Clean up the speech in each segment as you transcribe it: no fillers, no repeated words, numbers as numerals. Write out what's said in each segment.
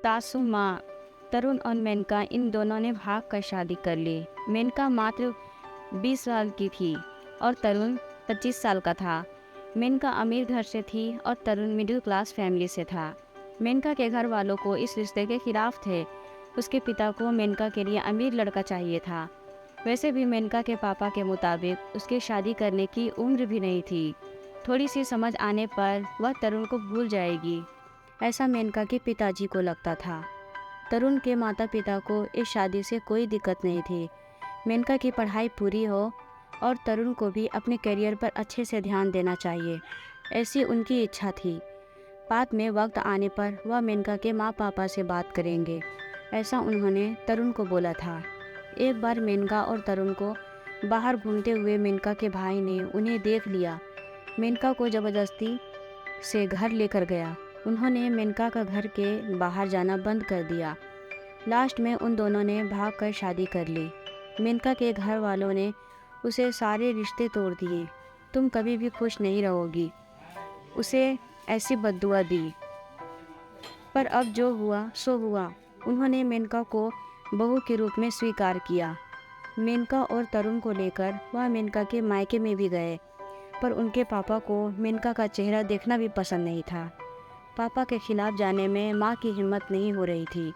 सासू माँ तरुण और मेनका इन दोनों ने भाग कर शादी कर ली। मेनका मात्र 20 साल की थी और तरुण 25 साल का था। मेनका अमीर घर से थी और तरुण मिडिल क्लास फैमिली से था। मेनका के घर वालों को इस रिश्ते के खिलाफ थे। उसके पिता को मेनका के लिए अमीर लड़का चाहिए था। वैसे भी मेनका के पापा के मुताबिक उसकी शादी करने की उम्र भी नहीं थी। थोड़ी सी समझ आने पर वह तरुण को भूल जाएगी, ऐसा मेनका के पिताजी को लगता था। तरुण के माता पिता को इस शादी से कोई दिक्कत नहीं थी। मेनका की पढ़ाई पूरी हो और तरुण को भी अपने करियर पर अच्छे से ध्यान देना चाहिए, ऐसी उनकी इच्छा थी। बाद में वक्त आने पर वह मेनका के माँ पापा से बात करेंगे, ऐसा उन्होंने तरुण को बोला था। एक बार मेनका और तरुण को बाहर घूमते हुए मेनका के भाई ने उन्हें देख लिया। मेनका को ज़बरदस्ती से घर लेकर गया। उन्होंने मेनका का घर के बाहर जाना बंद कर दिया। लास्ट में उन दोनों ने भागकर शादी कर ली। मेनका के घर वालों ने उसे सारे रिश्ते तोड़ दिए। तुम कभी भी खुश नहीं रहोगी, उसे ऐसी बद्दुआ दी। पर अब जो हुआ सो हुआ। उन्होंने मेनका को बहू के रूप में स्वीकार किया। मेनका और तरुण को लेकर वह मेनका के मायके में भी गए, पर उनके पापा को मेनका का चेहरा देखना भी पसंद नहीं था। पापा के खिलाफ जाने में माँ की हिम्मत नहीं हो रही थी।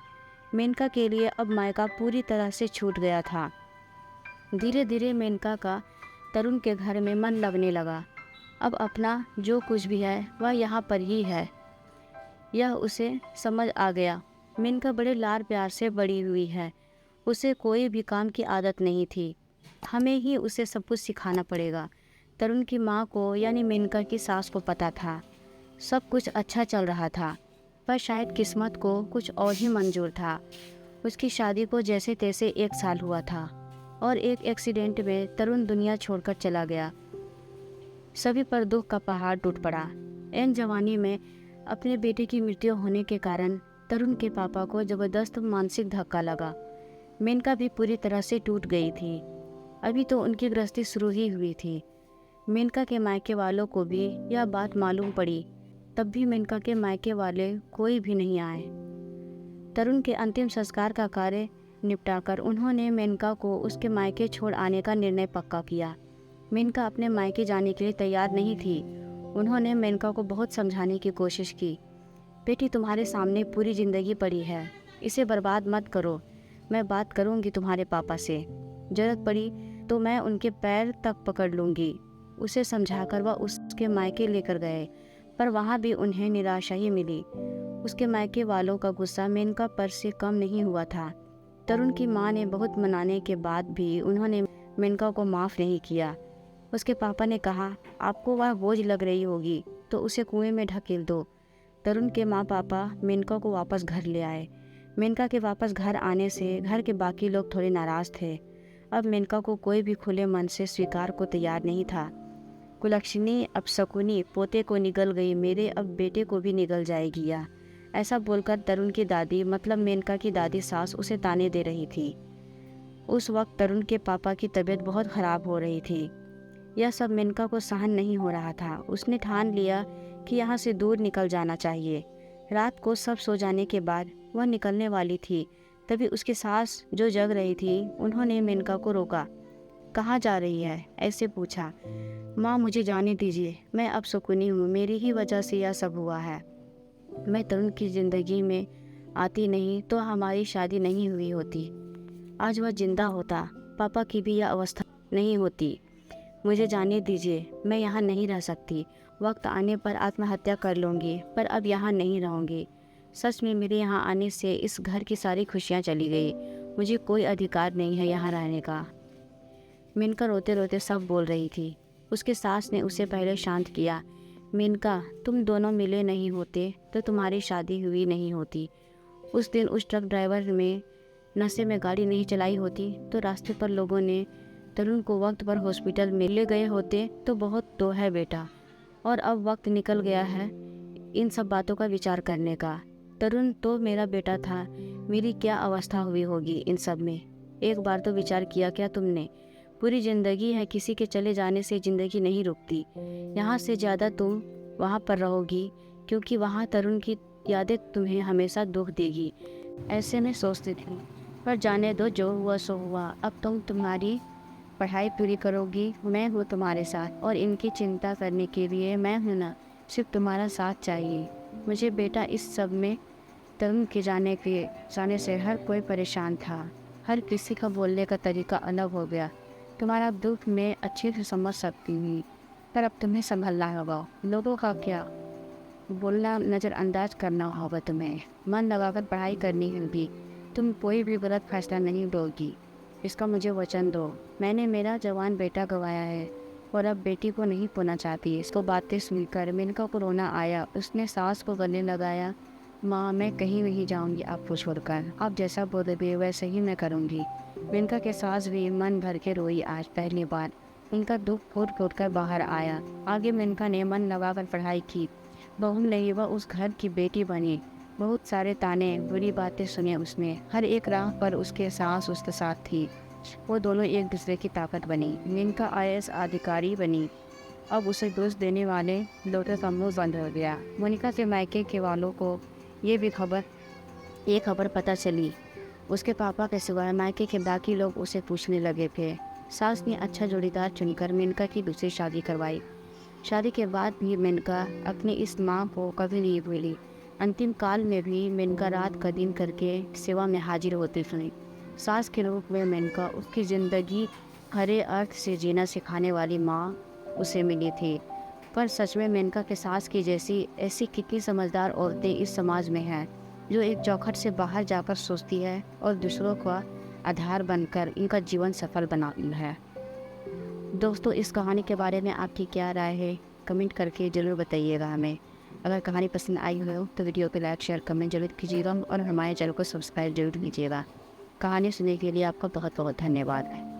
मेनका के लिए अब मायका पूरी तरह से छूट गया था। धीरे धीरे मेनका का तरुण के घर में मन लगने लगा। अब अपना जो कुछ भी है वह यहाँ पर ही है, यह उसे समझ आ गया। मेनका बड़े लाड़ प्यार से बड़ी हुई है। उसे कोई भी काम की आदत नहीं थी। हमें ही उसे सब कुछ सिखाना पड़ेगा। तरुण की माँ को यानी मेनका की सास को पता था सब कुछ अच्छा चल रहा था, पर शायद किस्मत को कुछ और ही मंजूर था। उसकी शादी को जैसे तैसे 1 साल हुआ था और एक एक्सीडेंट में तरुण दुनिया छोड़कर चला गया। सभी पर दुख का पहाड़ टूट पड़ा। एन जवानी में अपने बेटे की मृत्यु होने के कारण तरुण के पापा को ज़बरदस्त मानसिक धक्का लगा। मेनका भी पूरी तरह से टूट गई थी। अभी तो उनकी गृहस्थी शुरू ही हुई थी। मेनका के मायके वालों को भी यह बात मालूम पड़ी, तब भी मेनका के मायके वाले कोई भी नहीं आए। तरुण के अंतिम संस्कार का कार्य निपटाकर उन्होंने मेनका को उसके मायके छोड़ आने का निर्णय पक्का किया। मेनका अपने मायके जाने के लिए तैयार नहीं थी। उन्होंने मेनका को बहुत समझाने की कोशिश की। बेटी, तुम्हारे सामने पूरी ज़िंदगी पड़ी है, इसे बर्बाद मत करो। मैं बात करूंगी तुम्हारे पापा से, ज़रूरत पड़ी तो मैं उनके पैर तक पकड़ लूँगी। उसे समझाकर वह उसके मायके लेकर गए, पर वहाँ भी उन्हें निराशा ही मिली। उसके मायके वालों का गुस्सा मेनका पर से कम नहीं हुआ था। तरुण की माँ ने बहुत मनाने के बाद भी उन्होंने मेनका को माफ़ नहीं किया। उसके पापा ने कहा, आपको वह बोझ लग रही होगी तो उसे कुएं में ढकेल दो। तरुण के माँ पापा मेनका को वापस घर ले आए। मेनका के वापस घर आने से घर के बाकी लोग थोड़े नाराज़ थे। अब मेनका को कोई भी खुले मन से स्वीकार को तैयार नहीं था। कुलक्षणी अपशकुनी पोते को निगल गई, मेरे अब बेटे को भी निगल जाएगी या, ऐसा बोलकर तरुण की दादी मतलब मेनका की दादी सास उसे ताने दे रही थी। उस वक्त तरुण के पापा की तबीयत बहुत ख़राब हो रही थी। यह सब मेनका को सहन नहीं हो रहा था। उसने ठान लिया कि यहाँ से दूर निकल जाना चाहिए। रात को सब सो जाने के बाद वह निकलने वाली थी, तभी उसकी सास जो जग रही थी उन्होंने मेनका को रोका। कहाँ जा रही है, ऐसे पूछा। माँ, मुझे जाने दीजिए, मैं अब सुकूनी हूँ, मेरी ही वजह से यह सब हुआ है। मैं तरुण की ज़िंदगी में आती नहीं तो हमारी शादी नहीं हुई होती। आज वह जिंदा होता, पापा की भी यह अवस्था नहीं होती। मुझे जाने दीजिए, मैं यहाँ नहीं रह सकती। वक्त आने पर आत्महत्या कर लूँगी, पर अब यहाँ नहीं रहूँगी। सच में मेरे यहाँ आने से इस घर की सारी खुशियाँ चली गई। मुझे कोई अधिकार नहीं है यहाँ रहने का। मेनका रोते रोते सब बोल रही थी। उसके सास ने उसे पहले शांत किया। मेनका, तुम दोनों मिले नहीं होते तो तुम्हारी शादी हुई नहीं होती। उस दिन उस ट्रक ड्राइवर में नशे में गाड़ी नहीं चलाई होती तो रास्ते पर लोगों ने तरुण को वक्त पर हॉस्पिटल में ले गए होते तो बहुत तो है बेटा। और अब वक्त निकल गया है इन सब बातों का विचार करने का। तरुण तो मेरा बेटा था, मेरी क्या अवस्था हुई होगी इन सब में। एक बार तो विचार किया क्या तुमने? पूरी ज़िंदगी है, किसी के चले जाने से ज़िंदगी नहीं रुकती। यहाँ से ज़्यादा तुम वहाँ पर रहोगी, क्योंकि वहाँ तरुण की यादें तुम्हें हमेशा दुख देगी, ऐसे में सोचती थी। पर जाने दो, जो हुआ सो हुआ। अब तुम तुम्हारी पढ़ाई पूरी करोगी, मैं हूँ तुम्हारे साथ, और इनकी चिंता करने के लिए मैं हूँ ना। सिर्फ तुम्हारा साथ चाहिए मुझे बेटा। इस सब में तरुण के जाने से हर कोई परेशान था। हर किसी का बोलने का तरीका अलग हो गया। तुम्हारा दुख मैं अच्छे से समझ सकती हूँ, पर अब तुम्हें संभलना होगा। लोगों का क्या बोलना नज़रअंदाज करना होगा। तुम्हें मन लगाकर पढ़ाई करनी होगी। तुम कोई भी गलत फैसला नहीं लोगी, इसका मुझे वचन दो। मैंने मेरा जवान बेटा गंवाया है और अब बेटी को नहीं खोना चाहती। इसको बातें सुनकर मेनका को रोना आया। उसने सास को गले लगाया। माँ, मैं कहीं नहीं जाऊंगी आपको छोड़कर। आप जैसा बोलोगे वैसे ही मैं करूंगी। मेनका के सास भी मन भर के रोई। आज पहली बार उनका दुख फूट फूट कर बाहर आया। आगे मेनका ने मन लगाकर पढ़ाई की। बहू नहीं, वह उस घर की बेटी बनी। बहुत सारे ताने बुरी बातें सुने उसने। हर एक राह पर उसके सास उसके साथ थी। वो दोनों एक दूसरे की ताकत बनी। मेनका IAS अधिकारी बनी। अब उसे दोष देने वाले लोगों का मुंह बंद हो गया। मोनिका के मायके के वालों को ये खबर पता चली। उसके पापा के सिवाय मायके के बाकी लोग उसे पूछने लगे थे। सास ने अच्छा जोड़ीदार चुनकर मेनका की दूसरी शादी करवाई। शादी के बाद भी मेनका अपनी इस माँ को कभी नहीं भूली। अंतिम काल में भी मेनका रात का दिन करके सेवा में हाजिर होती थी। सास के रूप में मेनका उसकी ज़िंदगी हरे अर्थ से जीना सिखाने वाली माँ उसे मिली थी। पर सच में मेनका के सास की जैसी ऐसी कितनी समझदार औरतें इस समाज में हैं, जो एक चौखट से बाहर जाकर सोचती है और दूसरों का आधार बनकर इनका जीवन सफल बनाती है। दोस्तों, इस कहानी के बारे में आपकी क्या राय है, कमेंट करके ज़रूर बताइएगा हमें। अगर कहानी पसंद आई हो तो वीडियो को लाइक शेयर कमेंट जरूर कीजिएगा और हमारे चैनल को सब्सक्राइब जरूर कीजिएगा। कहानी सुनने के लिए आपका बहुत बहुत धन्यवाद।